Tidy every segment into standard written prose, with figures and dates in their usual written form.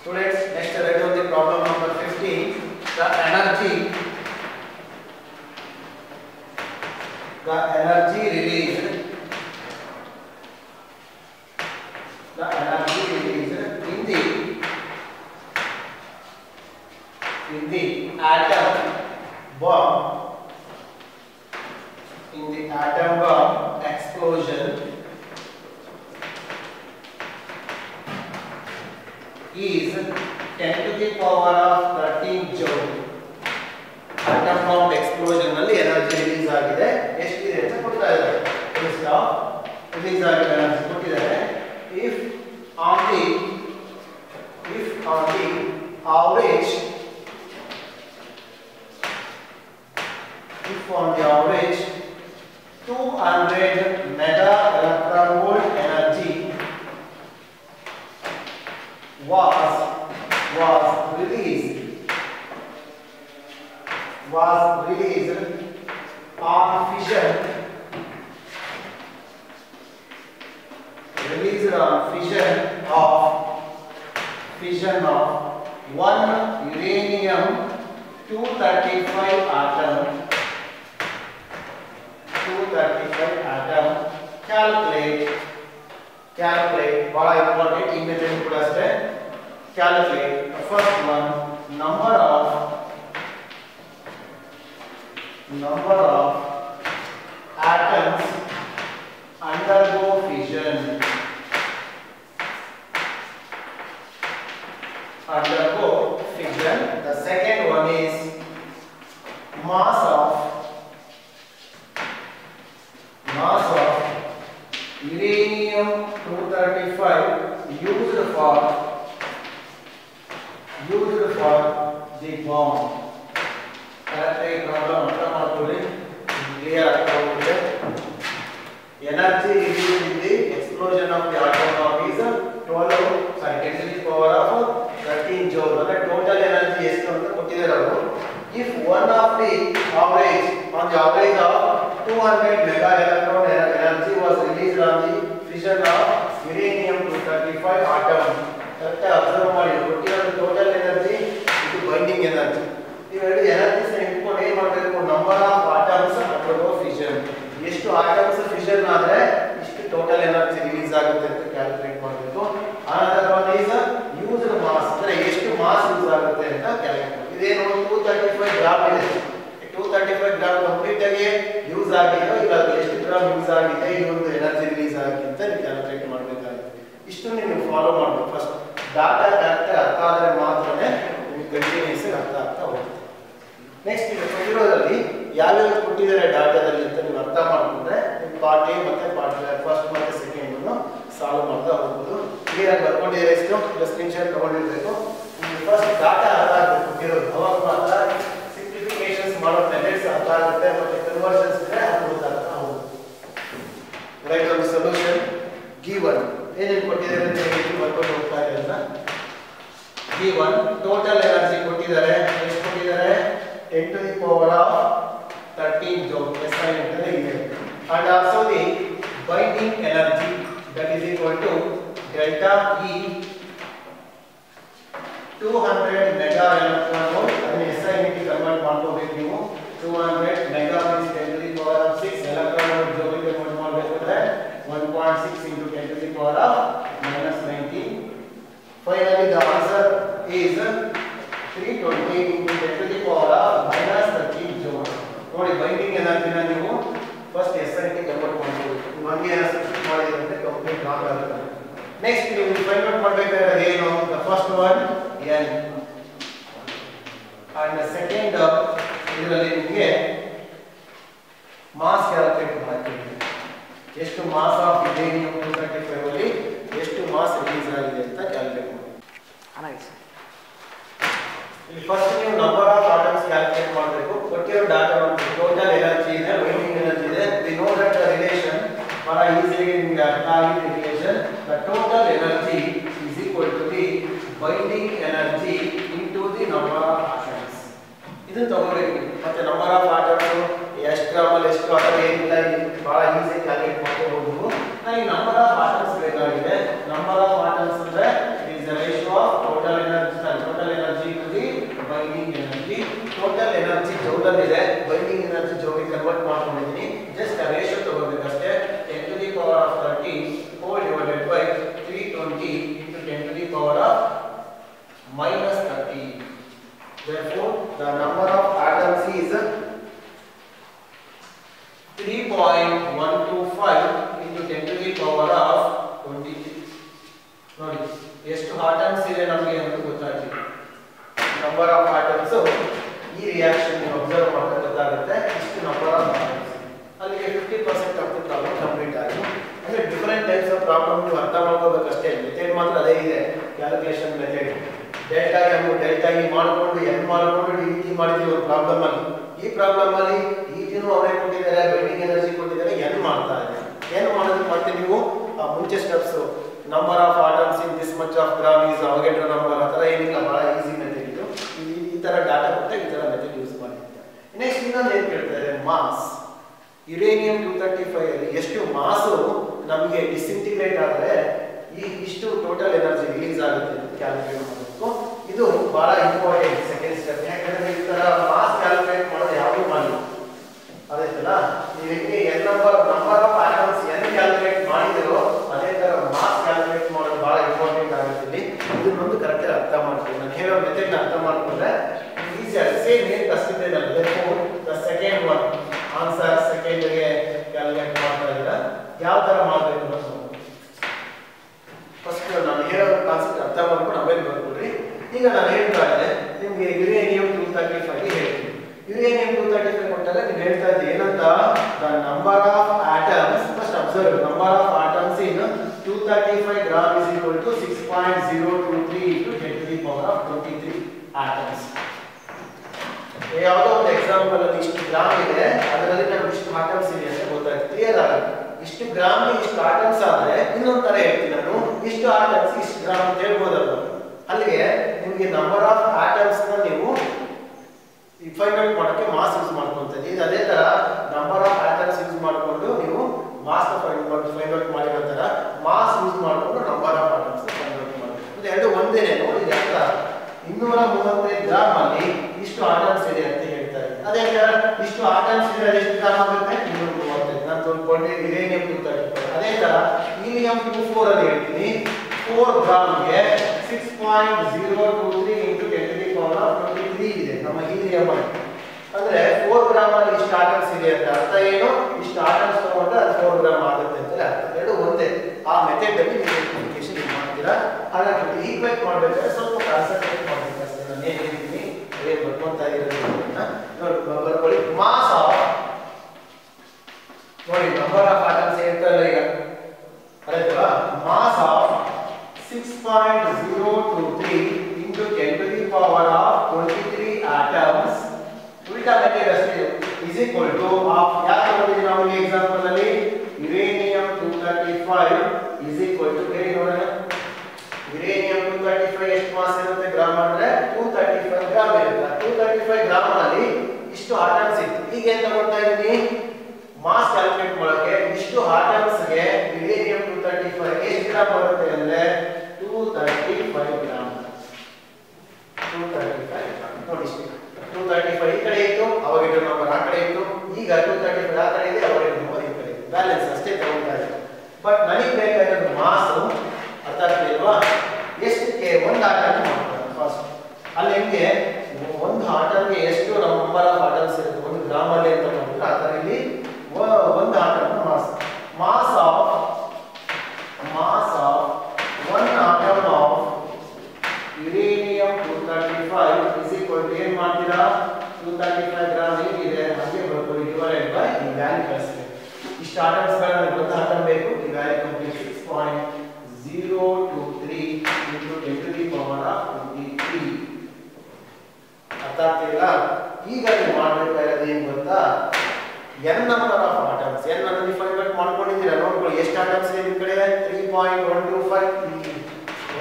Students, next write down the problem number 15. The energy released in the atom bomb explosion is 10 to the power of 13 joule. Atom bomb explosion ನಲ್ಲಿ energy release ಆಗಿದೆ. ಎಷ್ಟಿದೆ ಅಂತ ಕೊಡ್ತಾ ಇದ್ದಾರೆ. Release ಆಗಿದೆ energy ಕೊಟ್ಟಿದ್ದಾರೆ. If on the average 200 mega electron volt energy was released on fission of one uranium 235 atom. Calculate bada important immediate kuda aste. Calculate the first one, number of atoms undergo fission. The second one is mass of uranium 235 used for the bomb. Correct problem ಅರ್ಥ ಮಾಡ್ಕೊಳ್ಳಿ, clear ಆಗ್ತಾ ಹೋಗುತ್ತೆ. Energy released in the explosion of the atom bomb is 10 to the power of 13 joule. ಅಂದ್ರೆ total energy ಎಷ್ಟು ಅಂತ ಕೊಟ್ಟಿದ್ದಾರೆ ಅವರು. If one of the average of 200 mega electron energy was released on the fission of uranium 235 atom. Correct observe ಮಾಡಿ, ಕೊಟ್ಟಿರೋ total energy ಇದು binding energy. ಇವೆರಡು energies ಇಟ್ಕೊಂಡು ಏನು ಮಾಡಬೇಕು, number of atoms undergo fission. ಎಷ್ಟು ಆಟಮ್ಸ್ ಫಿಷನ್ ಆದ್ರೆ ಇಷ್ಟು ಟೋಟಲ್ ಎನರ್ಜಿ ರಿಲೀಸ್ ಆಗುತ್ತೆ ಅಂತ ಕ್ಯಾಲ್ಕುಲೇಟ್ ಮಾಡಬೇಕು. ಆನಂತರ ಯೂಸ್ಡ್ ಮಾಸ್ ಅಂದ್ರೆ ಎಷ್ಟು ಮಾಸ್ ಯೂಸ್ ಆಗುತ್ತೆ ಅಂತ ಕ್ಯಾಲ್ಕುಲೇಟ್ ಮಾಡಿ. ಇದೇನು 235 ಗ್ರಾಮ್ ಇದೆ. 235 ಗ್ರಾಮ್ ಕಂಪ್ಲೀಟ್ ಆಗಿ ಯೂಸ್ ಆಗಿದೆಯೋ ಇಲ್ಲ ಎಷ್ಟು ಗ್ರಾಮ್ ಯೂಸ್ ಆಗಿದೆ, ಈ ಒಂದು ಎನರ್ಜಿ ರಿಲೀಸ್ ಆಗಿದೆ ಅಂತ ನೀವು ಕ್ಯಾಲ್ಕುಲೇಟ್ ಮಾಡಬೇಕಾಗುತ್ತೆ. ಇಷ್ಟು ನೀವು ಫಾಲೋ ಮಾಡಬೇಕು. ಫಸ್ಟ್ ಡಾಟಾ ಕರೆಕ್ಟ್ ಅರ್ಥ ಆದರೆ ಮಾತ್ರನೇ ನಿಮಗೆ ಕಂಟಿನ್ಯೂಸ್ ಅರ್ಥ ಆಗ್ತಾ ಹೋಗುತ್ತೆ. ನೆಕ್ಸ್ಟ್ ಇದು ಕೊಟ್ಟಿರೋದ್ರಲ್ಲಿ ಯಾವ್ಯಾವ ಕೊಟ್ಟಿದ್ದಾರೆ ಡಾಟಾದಲ್ಲಿ ಅಂತ ನೀವು ಅರ್ಥ ಮಾಡ್ಕೊಂಡ್ರೆ ಪಾರ್ಟ್ ಎ ಮತ್ತೆ ಪಾರ್ಟ್ ಫಸ್ಟ್ ಮತ್ತೆ ಸೆಕೆಂಡ್ ಸಾಲ್ವ್ ಮಾಡ್ತಾ ಹೋಗ್ಬೋದು. ಕ್ಲಿಯರ್ ಆಗಿ ಬರ್ಕೊಂಡಿದ್ರೆ ಎಷ್ಟು ಸ್ಕ್ರೀನ್ ಶಾಟ್ ತಗೊಂಡಿರ್ಬೇಕು. ಫಸ್ಟ್ ಡಾಟಾ ಅರ್ಥ ಆಗಬೇಕು ಕೊಟ್ಟಿರೋದು, ಅವಾಗ ಮಾತ್ರ ಸಿಂಪ್ಲಿಫಿಕೇಶನ್ಸ್ ಮಾಡೋ ಮೆಥಡ್ಸ್ ಅರ್ಥ ಆಗುತ್ತೆ ಮತ್ತೆ ಕನ್ವರ್ಷನ್ಸ್ ಇದ್ರೆ ಅದು ಗೊತ್ತಾಗ್ತಾ ಹೋಗುತ್ತೆ. ರೈಟ್ ಆನ್ ಸೊಲ್ಯೂಷನ್ ಗಿವನ್ ಏನೇನು ಕೊಟ್ಟಿದ್ದಾರೆ ಅಂತ ಹೇಳಿ ಬರ್ಕೊಂಡು ಹೋಗ್ತಾ ಇರೋದ್ನ. ಗಿವನ್ ಟೋಟಲ್ ಎನರ್ಜಿ ಕೊಟ್ಟಿದ್ದಾರೆ. ಎಷ್ಟು ಕೊಟ್ಟಿದ್ದಾರೆ? 10 to the power of 13 joule assignment ಅಲ್ಲಿ ಇದೆ. And also the binding energy that is equal to delta E 200 mega electron volt. ಅದನ್ನ SI ಗೆ ಕನ್ವರ್ಟ್ ಮಾಡ್ಕೋಬೇಕು ನೀವು. 200 mega means 10 to the power of 6 electron volt joule ಗೆ convert ಮಾಡಬೇಕಾದ್ರೆ 1.6 into 10 to the power of -19. Finally the answer is 320 into 10 to the power of -13 joule. ನೋಡಿ binding ಎನರ್ಜಿನ ನೀವು first SI ಗೆ convert ಮಾಡ್ಕೋಬೇಕು. ನಮಗೆ ಸಬ್ಸ್ಟಿಟ್ಯೂಟ್ ಮಾಡಿದ್ರೆ ಕಂಪ್ಲೀಟ್ ಆಗುತ್ತೆ. Next ನೀವು ಫೈಂಡ್ ಔಟ್ ಮಾಡಬೇಕಾದ್ರೆ ಏನು, the first one n and the second ಇದರಲ್ಲಿ ನಿಮಗೆ ಮಾಸ್ ಕ್ಯಾಲ್ಕುಲೇಟ್ ಮಾಡಬೇಕು. ಎಷ್ಟು ಮಾಸ್ ಆಫ್ ಯುರೇನಿಯಂ 235 ಅಲ್ಲಿ ಎಷ್ಟು ಮಾಸ್ ರಿಲೀಸ್ ಆಗಿದೆ ಅಂತ ಕ್ಯಾಲ್ಕುಲೇಟ್ ಮಾಡಿ. ಇಲ್ಲಿ ಫಸ್ಟ್ ನೀವು ನಂಬರ್ ಆಫ್ ಆಟಮ್ಸ್ ಕ್ಯಾಲ್ಕುಲೇಟ್ ಮಾಡಬೇಕು. ಕೊಟ್ಟಿರೋ ಡಾಟಾ ಟೋಟಲ್ ಎನರ್ಜಿ ಇದೆ, ಬೈಂಡಿಂಗ್ ಎನರ್ಜಿ ಇದೆ. We know that the relation ಬಹಳ ಈಸಿಯಾಗಿ ನಿಮಗೆ ಅರ್ಥ ಆಗಿದೆ. Relation the total energy is equal to the binding energy into the number of atoms. ಇದನ್ನು ತಗೋಬೇಕು. ಮತ್ತೆ ನಂಬರ್ ಆಫ್ ಆಟಮ್ಸ್ ಎಷ್ಟು ಗ್ರಾಮಲ್ಲಿ ಎಷ್ಟು ಆ ಥರ ಏನಿಲ್ಲ, ಬಹಳ ಈಸಿಯಾಗಿ ಕ್ಯಾಲ್ಕುಲೇಟ್ ಮಾಡ್ಕೋಬಹುದು. ನನಗೆ ನಂಬರ್ ಆಫ್ ಆಟಮ್ಸ್ ಬೇಕಾಗಿದೆ. ನಂಬರ್ ಆಫ್ ಆಟಮ್ಸ್ ಅಂದ್ರೆ it is the ratio of total energy minus 30. Therefore, the number of atoms is 3.125 into 10 to the power of 23. ನೋಡಿ ಎಷ್ಟು ಆಟಮ್ಸ್ ಇದೆ ನಮಗೆ ಅಂತ ಗೊತ್ತಾಗ್ತಿದೆ. ನಂಬರ್ ಆಫ್ ಆಟಮ್ಸ್ ಈ ರಿಯಾಕ್ಷನ್ ಅಬ್ಸರ್ವ್ ಮಾಡಿದ್ರೆ ಗೊತ್ತಾಗುತ್ತೆ ಇಷ್ಟು ನಂಬರ್ ಆಫ್ ಆಟಮ್ಸ್. ಅಲ್ಲಿಗೆ 50% ಆಫ್ ದಿ ಪ್ರಾಬ್ಲಮ್ ಕಂಪ್ಲೀಟ್ ಆಯಿತು. ಅಂದ್ರೆ ಡಿಫರೆಂಟ್ ಟೈಪ್ಸ್ ಆಫ್ ಪ್ರಾಬ್ಲಮ್ ನೀವು ಅರ್ಥ ಮಾಡ್ಕೋಬೇಕಷ್ಟೇ. ಮೆಥಡ್ ಮಾತ್ರ ಅದೇ ಇದೆ, calculation method. Delta M delta E ಮಾಡಿಕೊಂಡು ಎನ್ ಮಾಡಿಕೊಂಡು ಡಿ ಟಿ ಮಾಡಿದ್ವಿ ಒಂದು ಪ್ರಾಬ್ಲಮ್ ಅಲ್ಲಿ. ಈ ಪ್ರಾಬ್ಲಮ್ ಅಲ್ಲಿ ಇಟಿನೂ ಅವರೇ ಕೊಟ್ಟಿದ್ದಾರೆ, ಬೈಂಡಿಂಗ್ ಎನರ್ಜಿ ಕೊಟ್ಟಿದ್ದಾರೆ, ಎನ್ ಮಾಡ್ತಾ ಇದೆ. ಏನು ಮಾಡೋದಕ್ಕೆ ಮತ್ತೆ ನೀವು ಮುಂಚೆ steps number of atoms in this much of gram is Avogadro number ಆ ಥರ ಏನಿಲ್ಲ, ಬಹಳ ಈಸಿ ಮೆಥಡ್ ಇದು. ಈ ಥರ ಡಾಟಾ ಕೊಟ್ಟಾಗ ಈ ಥರ ಮೆಥಡ್ ಯೂಸ್ ಮಾಡಿರ್ತಾರೆ. ನೆಕ್ಸ್ಟ್ ಇನ್ನೊಂದು ಏನು ಕೇಳ್ತಾರೆ, ಮಾಸ್. ಯುರೇನಿಯಂ 235 ಅಲ್ಲಿ ಎಷ್ಟು ಮಾಸು ನಮಗೆ ಡಿಸ್ಇಂಟಿಗ್ರೇಟ್ ಆದರೆ ಇಷ್ಟು ಟೋಟಲ್ ಎನರ್ಜಿ ರಿಲೀಸ್ ಆಗುತ್ತೆ ಅಂತ ಕ್ಯಾಲ್ಕುಲೇಟ್ ಮಾಡಬೇಕು. ಇದು ಬಹಳ ಇಂಪಾರ್ಟೆಂಟ್ ಸೆಕೆಂಡ್ ಸ್ಟೆಪ್. ಯಾಕಂದ್ರೆ ಈ ತರ ಮಾಸ್ ಕ್ಯಾಲ್ಕುಲೇಟ್ ಮಾಡೋದು ಯಾವುದು ಮಾಡಿ ಅದೇತಲ್ಲ, ನೀವು ಹೆಂಗೆ N number of atoms N calculate ಮಾಡಿದಿರೋ ಅದೇ ತರ ಮಾಸ್ ಕ್ಯಾಲ್ಕುಲೇಟ್ ಮಾಡೋದು ಬಹಳ ಇಂಪಾರ್ಟೆಂಟ್ ಆಗುತ್ತೆ. ಇದನ್ನೊಂದು ಕರೆಕ್ಟಾಗಿ ಅರ್ಥ ಮಾಡ್ತೀವಿ. ನಾನು ಹೇಳೋ ಮೆಥಡ್ ಅರ್ಥ ಮಾಡ್ಕೊಂಡ್ರೆ ಈಸಿ ಆಗುತ್ತೆ. ಸೇಮ್ ಏನು ಕಷ್ಟ ಇದೆ ಅಲ್ಲ, ದ ಸೆಕೆಂಡ್ ಒನ್ ಆನ್ಸರ್ ಸೆಕೆಂಡ್ಗೆ ಕ್ಯಾಲ್ಕುಲೇಟ್ ಮಾಡ್ತಾ ಇದ್ದೀರಾ, ಯಾವ ತರ ಮಾಡಬೇಕು ಅನ್ನೋದು ಫಸ್ಟ್ ನಾನು ಹೇಳೋ ಕಾನ್ಸೆಪ್ಟ್ ಅರ್ಥ ಮಾಡ್ಕೊಂಡು ಆಮೇಲೆ ಬರ್ಕೊಡ್ರಿ. ಈಗ ನಾನು ಹೇಳ್ತಾ ಇದ್ದೆ ನಿಮಗೆ ಯುರೇನಿಯಂ 235 ಹೇಳ್ತೀನಿ. ಯುರೇನಿಯಂ 235 ಕೊಟ್ಟಾಗ ನೀವು ಹೇಳ್ತಾ ಇದ್ದೆ ಏನಂತ, the number of atoms, first observe, number of atoms in 235 gram is equal to 6.023 into 10 to the power of 23 atoms. ಯಾವುದೋ ಒಂದು ಎಕ್ಸಾಂಪಲ್ ಅಲ್ಲಿ ಇಷ್ಟು ಗ್ರಾಮ್ ಇದೆ, ಅದರಲ್ಲಿ ನಮ್ಗೆ ಇಷ್ಟು ಆಟಮ್ಸ್ ಇದೆ ಅಂತ ಗೊತ್ತಾಯ್ತು, ಕ್ಲಿಯರ್ ಆಗುತ್ತೆ. ಇಷ್ಟು ಗ್ರಾಮ್ ಇಷ್ಟು ಆಟಮ್ಸ್ ಆದ್ರೆ ಇನ್ನೊಂದು ತರ ಹೇಳ್ತೀನಿ ನಾನು, ಇಷ್ಟು ಆಟಮ್ಸ್ ಇಷ್ಟು ಗ್ರಾಮ್ ಅಂತ ಹೇಳ್ಬೋದಲ್ಲ. ಅಲ್ಲಿಗೆ ನಿಮಗೆ ನಂಬರ್ ಆಫ್ ಆಟಮ್ಸ್ ನ ನೀವು ಫೈಂಡ್ ಔಟ್ ಮಾಡೋಕೆ ಮಾಸ್ ಯೂಸ್ ಮಾಡ್ಕೊಂತೀವಿ. ಇದು ಅದೇ ತರ ನಂಬರ್ ಆಫ್ ಆಟಮ್ಸ್ ಯೂಸ್ ಮಾಡಿಕೊಂಡು ನೀವು ಮಾಸ್ ಫೈಂಡ್ ಔಟ್ ಮಾಡಿರೋ ತರ ಮಾಸ್ ಯೂಸ್ ಮಾಡಿಕೊಂಡು number of atoms find out ಮಾಡಬೇಕು. ಇದು ಎರಡು ಒಂದೇನೆ ನೋಡಿ. ಅರ್ಥ 235 ಗ್ರಾಮ್ ಅಲ್ಲಿ ಇಷ್ಟು ಆಟಮ್ಸ್ ಇದೆ ಅಂತ ಹೇಳ್ತಾರೆ. ಅದೇ ತರ ಇಷ್ಟು ಆಟಮ್ಸ್ ಇದೆ ಎಷ್ಟು ಗ್ರಾಮ್ ಆಗುತ್ತೆ 235. ನಾನು ತೋರಿಸ್ಕೊಂಡೆ ಯುರೇನಿಯಂ 235. ಅದೇ ತರ ಹೀಲಿಯಂ 24 ಅಲ್ಲಿ ಹೇಳ್ತೀನಿ 4 ಗ್ರಾಮ್ಗೆ 6.023 into 10 to the power of 23 ಇದೆ ನಮ್ಮ ಹೀಲಿಯಂ. ಅಂದ್ರೆ 4 ಗ್ರಾಮ್ ಅಲ್ಲಿ ಇಷ್ಟು ಆಟಮ್ಸ್ ಇದೆ ಅಂತ ಅರ್ಥ ಏನು, ಇಷ್ಟು ಆಟಮ್ಸ್ ತಗೊಂಡ್ರೆ ಅದು 4 ಗ್ರಾಮ್ ಆಗುತ್ತೆ ಅಂತ ಅರ್ಥ. ಎರಡು ಒಂದೇ. ಆ ಮೆಥಡ್ ಅಲ್ಲಿ ನೀವು ಅಪ್ಲಿಕೇಶನ್ ಮಾಡ್ತೀರಾ. ಹಾಗಾಗಿ ಈಕ್ವೇಟ್ ಮಾಡಬೇಕಾದ್ರೆ ಸ್ವಲ್ಪ ಕಾನ್ಸಂಟ್ರೇಟ್ ಮಾಡಬೇಕು ಅಷ್ಟೇ. ನಾನು ಏನು ಹೇಳ್ತೀನಿ ಅದೇ ಬರ್ಕೊಂತ ಇರೋದನ್ನ ನೋಡಿ ಬರ್ಕೊಳ್ಳಿ. ಮಾಸ್ ಆಫ್ ನೋಡಿ ನಂಬರ್ ಆಫ್ ಆಟಮ್ಸ್ ಹೇಳ್ತಾರಲ್ಲ ಈಗ ಅಲ್ವಾ, mass of 6.023 into 10 to the power of 23 atoms ಉಲ್ಟಾ ಮೆಥಡ್ ಅಷ್ಟೇ is equal to ಆಫ್ ಯಾಕೆ ಬಂದಿದೆ ನಾವು ಈ ಎಕ್ಸಾಂಪಲ್ ಅಲ್ಲಿ ಯುರೇನಿಯಂ 235 is equal to ಹೇಳಿ ನೋಡೋಣ. ಯುರೇನಿಯಂ 235 ಎಷ್ಟು ಮಾಸ್ ಇರುತ್ತೆ ಗ್ರಾಮ್ ಅಂದ್ರೆ 235 ಗ್ರಾಮ್ ಇರುತ್ತೆ. 235 ಗ್ರಾಮ್ ಅಲ್ಲಿ ಇಷ್ಟು ಆಟಮ್ಸ್ ಇತ್ತು. ಈಗ ಏನು ತಗೊಳ್ತಾ ಇದ್ದೀನಿ ಮಾಸ್ ಕ್ಯಾಲ್ಕುಲೇಟ್ ಮಾಡೋಕೆ ಇಷ್ಟು ಆಟಮ್ಸ್ ಗೆ ಯುರೇನಿಯಂ 235 ಎಷ್ಟು ಗ್ರಾಮ್ ಬರುತ್ತೆ ಅಂದ್ರೆ 235 ಗ್ರಾಮ್. 235 ನೋಡಿ ಇಷ್ಟು 235 ಈ ಕಡೆ ಇತ್ತು, ಅವಗೆಡ್ರೋ ನಂಬರ್ ಆ ಕಡೆ ಇತ್ತು. ಈಗ 235 ಆ ಕಡೆ ಇದೆ, ಅವಗೆಡ್ರೋ ನಂಬರ್ ಈ ಕಡೆ ಇದೆ. ಬ್ಯಾಲೆನ್ಸ್ ಅಷ್ಟೇ ತಗೊಳ್ತಾ ಇದೆ. ಬಟ್ ನನಗೆ ಬೇಕಾಗಿರೋದು ಮಾಸ್ ಅರ್ಥ ಆಗ್ತಿಲ್ವಾ, ಎಷ್ಟಕ್ಕೆ ಒಂದು ಆಟಮ್ ಮಾಡ್ತಾರೆ ಫಸ್ಟ್. ಅಲ್ಲಿ ಹೆಂಗೆ ಒಂದು ಆಟಮ್ಗೆ ಎಷ್ಟು ನಂಬರ್ ಆಫ್ ಆಟಮ್ಸ್ ಇರುತ್ತೆ ಒಂದು ಗ್ರಾಮ್ ಅಲ್ಲಿ ಅಂತ ಮಾಡಿದ್ರೆ ಆ ಥರ ಇಲ್ಲಿ ಒಂದು atom mass of one atom of uranium 235 is equal to ಏನು ಮಾಡ್ತೀರಾ 235 ಗ್ರಾಮ್ ಇದೆ ಹಾಗೆ ಬರ್ಕೊಳ್ಳಿ ಡಿವೈಡೆಡ್ ಬೈ ಈ ವ್ಯಾಲ್ಯೂ ಕಳಿಸ್ತೀವಿ. ಇಷ್ಟು ಆಟಮ್ಸ್ ಗಳನ್ನು ಒಂದು ಆಟಮ್ ಬೇಕು, ಈ value complete 6.023 into 10 to the power of 23. ಅರ್ಥ ಆಗ್ತಿಲ್ಲ? ಈಗ ನೀವು ಮಾಡಬೇಕಾಗಿರೋದು ಏನು ಗೊತ್ತಾ, n number of atoms n ಅನ್ನು ನೀವು ಫೈಂಡ್ ಔಟ್ ಮಾಡ್ಕೊಂಡಿದ್ದೀರಾ. ನೋಡ್ಕೊಳ್ಳಿ ಎಷ್ಟು ಆಟಮ್ಸ್ ಇದೆ ನಿಮ್ಮ ಕಡೆ 3.125.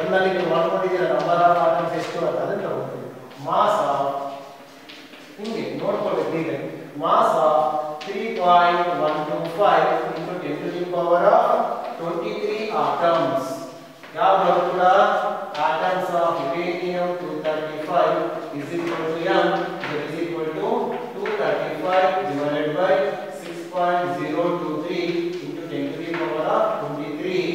n ಅಲ್ಲಿ ನೀವು ಮಾಡ್ಕೊಂಡಿದ್ದೀರಾ ನಂಬರ್ ಆಫ್ ಆಟಮ್ಸ್ ಎಷ್ಟು ಅಂತ ಅದನ್ನ ತಗೊಳ್ತೀವಿ. ಮಾಸ್ ಆಫ್ ಹಿಂಗೆ ನೋಡ್ಕೊಳ್ಬೇಕು ಈಗ mass of 3.125 into 10 to the power of 23 atoms. ಯಾವುದು ಕೂಡ atoms of uranium 235 is equal to m, that is equal to 235 divided by 6.023 into 10 to the power of 23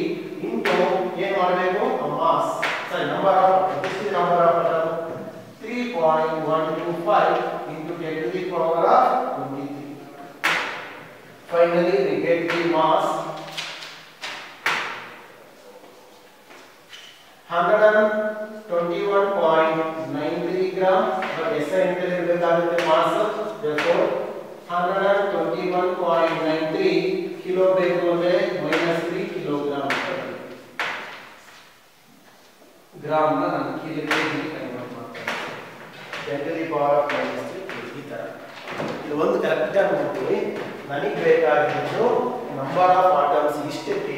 into ಏನು ಮಾಡಬೇಕು mass, sorry number of, this is number of atoms 121.93 gram but SI unit ಇರಬೇಕಾಗುತ್ತೆ mass therefore 121.93 kilo ಬೇಕು ಅಂದ್ರೆ -3 kilogram gram ನ ನಾನು ಕಿಲೋಗೆ convert ಮಾಡ್ತೀನಿ 10 to the power of -3 ಈ ತರ ಇದು ಒಂದು ಕರೆಕ್ಟ್ ಆಗಿ ನೋಡ್ತೀವಿ ನನಗೆ ಬೇಕಾಗಿದ್ದು ನಂಬರ್ ಆಫ್ ಆಟಮ್ಸ್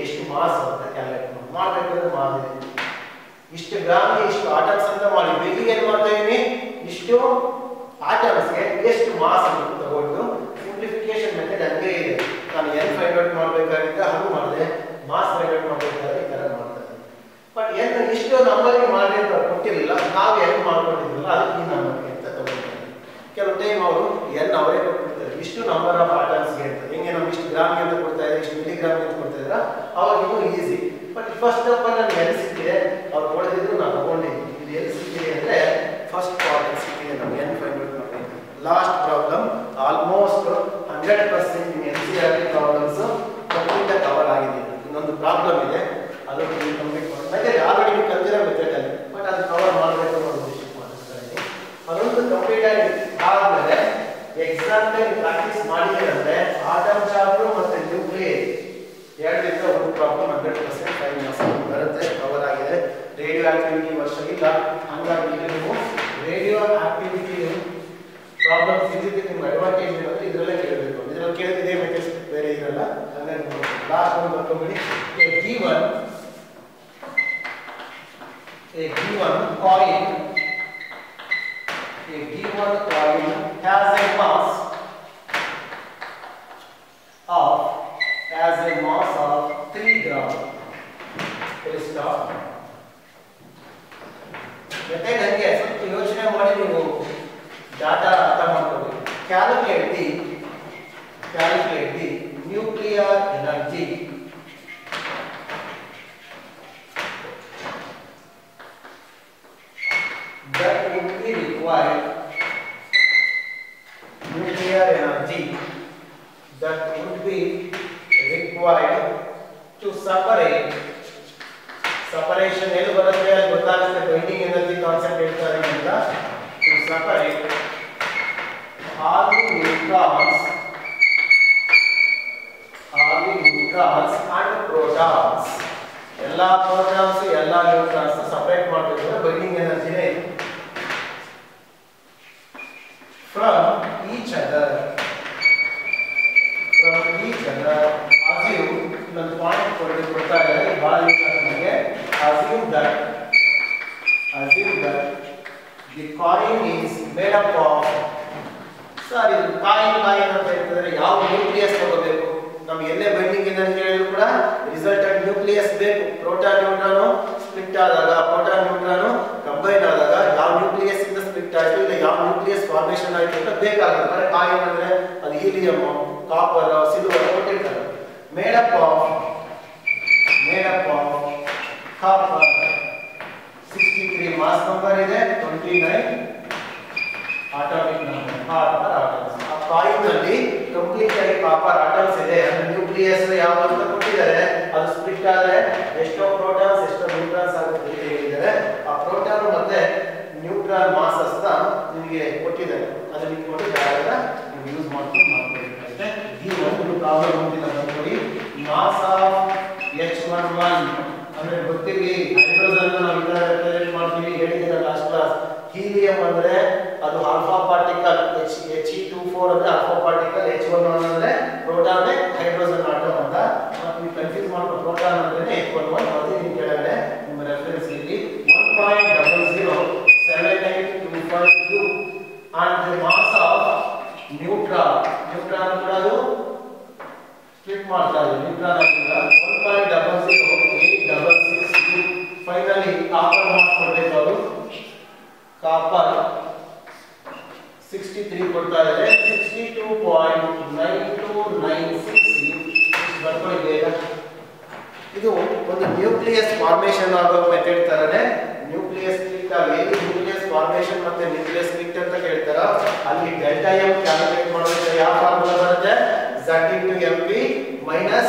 ಎಷ್ಟು ಮಾಸ್ ಅಂತ ಕ್ಯಾಲ್ಕುಲೇಟ್ ಮಾಡಬೇಕಂದ್ರೆ ಮಾಡಿದೆ ಇಷ್ಟು ಗ್ರಾಮ್ಗೆ ಇಷ್ಟು ಆಟಮ್ಸ್ ಅಂತ ಮಾಡಿದ್ವಿ ಈಗ ಏನು ಮಾಡ್ತಾ ಇದೀನಿ ಇಷ್ಟು ಆಟಮ್ಸ್ಗೆ ಎಷ್ಟು ಮಾಸ್ ಅಂತ ತಗೊಂಡು ಸಿಂಪ್ಲಿಫಿಕೇಶನ್ ಮೆಥಡ್ ಹಂಗೆ ಇದೆ ನಾನು n ಫೈಂಡ್ ಔಟ್ ಮಾಡಬೇಕಾಗಿದ್ದ ಹಾಗೆ ಮಾಡಿದೆ ಮಾಸ್ ಫೈಂಡ್ ಔಟ್ ಮಾಡಬೇಕಾದ್ರೆ ಈ ತರ ಮಾಡ್ತಾ ಇದ್ದೀನಿ ಬಟ್ n ಇಷ್ಟು ನಂಬರ್ ಮಾಡಿ ಅಂತ ಕೊಟ್ಟಿರಲಿಲ್ಲ ನಾವು n ಮಾಡ್ಕೊಂಡಿದ್ವಲ್ಲ ಅದಕ್ಕೆ ಈ ನಂಬರ್ ಅಂತ ತಗೊಂಡಿದ್ದೀವಿ ಕೆಲವು ಟೈಮ್ ಅವರು n ಅವರೇ ಕೊಟ್ಟಿರ್ತಾರೆ ಇಷ್ಟು ನಂಬರ್ ಆಫ್ ಆಟಮ್ಸ್ಗೆ ಅಂತ ಹೆಂಗೆ ನಾವು ಇಷ್ಟು ಗ್ರಾಮ್ಗೆ ಅಂತ ಕೊಡ್ತಾ ಇದ್ದಾರೆ ಇಷ್ಟು ಮಿಲಿಗ್ರಾಮ್ಗೆ ಅಂತ ಕೊಡ್ತಾ ಇದ್ದಾರೆ ಅವಾಗ ಇನ್ನೂ easy but first of all ನನಗೆ ಎಲ್ಲಿ ಸಿಕ್ಕಿದೆ ಅವ್ರು ಕೊಡದಿದ್ರು ನಾನು ತಗೊಂಡಿದ್ದೀನಿ ಇದು ಎಲ್ಲಿ ಸಿಕ್ಕಿದೆ ಅಂದರೆ ಫಸ್ಟ್ ಪ್ರಾಬ್ಲಮ್ ಸಿಕ್ಕಿದೆ ನಮ್ಗೆ n ಫೈಂಡ್ ಔಟ್ ಮಾಡಬೇಕು ಲಾಸ್ಟ್ ಪ್ರಾಬ್ಲಮ್ ಆಲ್ಮೋಸ್ಟ್ 100% ಇನ್ NCERT ಪ್ರಾಬ್ಲಮ್ಸ್ ಕಂಪ್ಲೀಟ್ ಕವರ್ ಆಗಿದೆ ಇನ್ನೊಂದು ಪ್ರಾಬ್ಲಮ್ ಇದೆ ಅದು ಕಂಪ್ಲೀಟ್ ಮಾಡಿ ಆಲ್ರೆಡಿ ನೀವು ಕಲ್ತಿರೋ ಮೆಥಡ್ ಅಲ್ಲಿ ಬಟ್ ಅದು ಕವರ್ ಮಾಡಬೇಕು ಅನ್ನೋ ಉದ್ದೇಶಕ್ಕೆ ಮಾಡಿಸ್ತಾ ಇದ್ದೀನಿ ಅದೊಂದು ಕಂಪ್ಲೀಟ್ ಆಗಿ ಆದಮೇಲೆ ಎಕ್ಸಾಂಪಲ್ ಪ್ರಾಕ್ಟೀಸ್ ಮಾಡಿದ್ರೆ ಅಂದ್ರೆ ಆಟಮ್ ಚಾಪ್ಟರ್ ಮತ್ತೆ ನ್ಯೂಕ್ಲಿಯಸ್ ಎರಡರಿಂದ ಒಂದು ಪ್ರಾಬ್ಲಮ್ 100% 5 ಮಾರ್ಕ್ಸ್ ಬರುತ್ತೆ ಕವರ್ ಆಗಿದೆ ರೇಡಿಯೋ ಆಕ್ಟಿವಿಟಿ ವರ್ಷ ಇಲ್ಲ ಹಾಗಾಗಿ ನೀವು ರೇಡಿಯೋ ಆಕ್ಟಿವಿಟಿ ಪ್ರಾಬ್ಲಮ್ಸ್ ಇದ್ದಿದ್ದು ನಿಮ್ಗೆ ಅಡ್ವಾಂಟೇಜ್ ಇರೋದು ಇದರಲ್ಲೇ ಕೇಳಬೇಕು ಇದರಲ್ಲಿ ಕೇಳಿದ್ರೆ ಮೆಥಡ್ಸ್ ಬೇರೆ ಇರಲ್ಲ ಹಾಗಾಗಿ ಲಾಸ್ಟ್ ಒಂದು ಬರ್ಕೊಂಡ್ಬಿಡಿ a given coin has a mass of 3 gram. Stop. Method ಹಂಗೆ ಸ್ವಲ್ಪ ಯೋಚನೆ ಮಾಡಿ ನೀವು ಡಾಟಾ ಅರ್ಥ ಮಾಡ್ಕೋಬೇಕು calculate the nuclear energy that would be required to separate separation ಎಲ್ಲಿ ಬರುತ್ತೆ ಅಲ್ಲಿ ಗೊತ್ತಾಗುತ್ತೆ ಬೈಂಡಿಂಗ್ ಎನರ್ಜಿ ಕಾನ್ಸೆಪ್ಟ್ ಹೇಳ್ತಾರೆ ಅಂತ to separate all the neutrons and protons ಎಲ್ಲಾ protons ಎಲ್ಲಾ neutrons ಸಪರೇಟ್ ಮಾಡಬೇಕು ಬೈಂಡಿಂಗ್ ಎನರ್ಜಿನೇ from each other assume ನನ್ನ ಪಾಯಿಂಟ್ ಕೊಡ್ತಾ ಇದ್ದಾರೆ ಬಹಳ ನಮಗೆ assume that the coin is made up of sorry coin ಅಂತ ಹೇಳ್ತಾರೆ ಯಾವ ನ್ಯೂಕ್ಲಿಯಸ್ ತಗೋಬೇಕು ನಮಗೆ ಎಲ್ಲೇ ಬೈಂಡಿಂಗ್ ಎನರ್ಜಿ ಹೇಳಿದ್ರು ಕೂಡ ರಿಸಲ್ಟೆಂಟ್ ನ್ಯೂಕ್ಲಿಯಸ್ ಬೇಕು ಪ್ರೋಟಾನ್ ನ್ಯೂಟ್ರಾನ್ ಸ್ಪ್ಲಿಟ್ ಆದಾಗ ಪ್ರೋಟಾನ್ ನ್ಯೂಟ್ರಾನ್ ಕಂಬೈನ್ ಆದಾಗ ಯಾವ ನ್ಯೂಕ್ಲಿಯಸ್ ಇಂದ ಸ್ಪ್ಲಿಟ್ ಆಯಿತು ಇಲ್ಲ ಯಾವ ನ್ಯೂಕ್ಲಿಯಸ್ ಫಾರ್ಮೇಷನ್ ಆಯಿತು ಅಂತ ಬೇಕಾಗುತ್ತೆ ಕಾಯಿನ್ ಅಂದ್ರೆ ಅದು ಹೀಲಿಯಂ ಕಾಪರ್ ಸಿಲ್ವರ್ ಕೊಟ್ಟಿರ್ತಾರೆ made up of copper 63 mass number ಇದೆ 29 atomic number copper atoms ಆ ಕಾಯಿನ್ ಅಲ್ಲಿ ಕಂಪ್ಲೀಟ್ ಆಗಿ ಕಾಪರ್ ಆಟಮ್ಸ್ ಇದೆ ಅಂದ್ರೆ ನ್ಯೂಕ್ಲಿಯಸ್ ಯಾವ ಅಂತ ಕೊಟ್ಟಿದ್ದಾರೆ ಅದು ಸ್ಪ್ಲಿಟ್ ಆದ್ರೆ ಎಷ್ಟೋ ಪ್ರೋಟಾನ್ಸ್ ಎಷ್ಟೋ ನ್ಯೂಟ್ರಾನ್ಸ್ ಆಗುತ್ತೆ ಅಂತ ಹೇಳಿದ್ದಾರೆ ಆ ಪ್ರೋಟಾನ್ ಮತ್ತೆ ನ್ಯೂಟ್ರಾನ್ ಮಾಸ್ ಅಂತ ನಿಮಗೆ ಕೊಟ್ಟಿದ್ದಾರೆ ಅದನ್ನ ಕೊಟ್ಟಿದ್ದಾರೆ ನೀವು ಯೂಸ್ ಮಾಡ್ಕೊಂಡು ಮಾಡಬೇಕಾಗುತ್ತೆ ಈ ಒಂದು ಪ್ರಾಬ್ಲಮ್ ಮುಂದಿನ ಬಂದ್ಬಿಡಿ ಮಾಸ್ ಆಫ್ H11 ಅಂದ್ರೆ ಗೊತ್ತಿರಲಿ ಹೈಡ್ರೋಜನ್ ನಾವು ಇದನ್ನ ರಿಪ್ರೆಸೆಂಟ್ ಮಾಡ್ತೀವಿ ಹೇಳಿದ್ದೀರಾ ಲಾಸ್ಟ್ ಕ್ಲಾಸ್ ಹೀಲಿಯಂ ಅಂದ್ರೆ ಅದು ಆಲ್ಫಾ ಪಾರ್ಟಿಕಲ್ He24 ಅಂದ್ರೆ ಆಲ್ಫಾ ಪಾರ್ಟಿಕಲ್ H11 ಅಂದ್ರೆ ಪ್ರೋಟಾನ್ ಹೈಡ್ರೋಜನ್ ಆಟಮ್ ಅಂತ ಮತ್ತೆ ನೀವು ಕನ್ಫ್ಯೂಸ್ ಮಾಡ್ಕೊಂಡು ಪ್ರೋಟಾನ್ ಅಂದ್ರೆ H11 ಮತ್ತೆ ನೀವು ಕೆಳಗಡೆ ನಿಮ್ಮ ರೆಫರೆನ್ಸ್ ಇಲ್ಲಿ 1.0078252 and the mass of neutron ಕೂಡ ಅದು ಸ್ಪ್ಲಿಟ್ ಮಾಡ್ತಾ ಇದೆ ನ್ಯೂಟ್ರಾನ್ ಆಗಿಲ್ಲ 1.00866 ಫೈನಲಿ ಕಾಪರ್ ಮಾಸ್ ಕೊಡಬೇಕು ಅವರು ಕಾಪರ್ 63 ಕೊಡ್ತಾ ಇದ್ದಾರೆ 62.9296 ಬರ್ಕೊಳ್ಳಿ ಬೇಗ ಇದು ಒಂದು ನ್ಯೂಕ್ಲಿಯಸ್ ಫಾರ್ಮೇಷನ್ ಆಗೋ ಮೆಥಡ್ ತರನೇ ನ್ಯೂಕ್ಲಿಯಸ್ ಸ್ಪ್ಲಿಟ್ ಆಗಿ ನ್ಯೂಕ್ಲಿಯಸ್ ಫಾರ್ಮೇಷನ್ ಮತ್ತೆ ನ್ಯೂಕ್ಲಿಯಸ್ ಸ್ಪ್ಲಿಟ್ ಅಂತ ಹೇಳ್ತಾರ ಅಲ್ಲಿ ಡೆಲ್ಟಾ ಎಂ ಕ್ಯಾಲ್ಕುಲೇಟ್ ಮಾಡೋದು ಯಾವ ಫಾರ್ಮುಲಾ ಬರುತ್ತೆ Z into Mp minus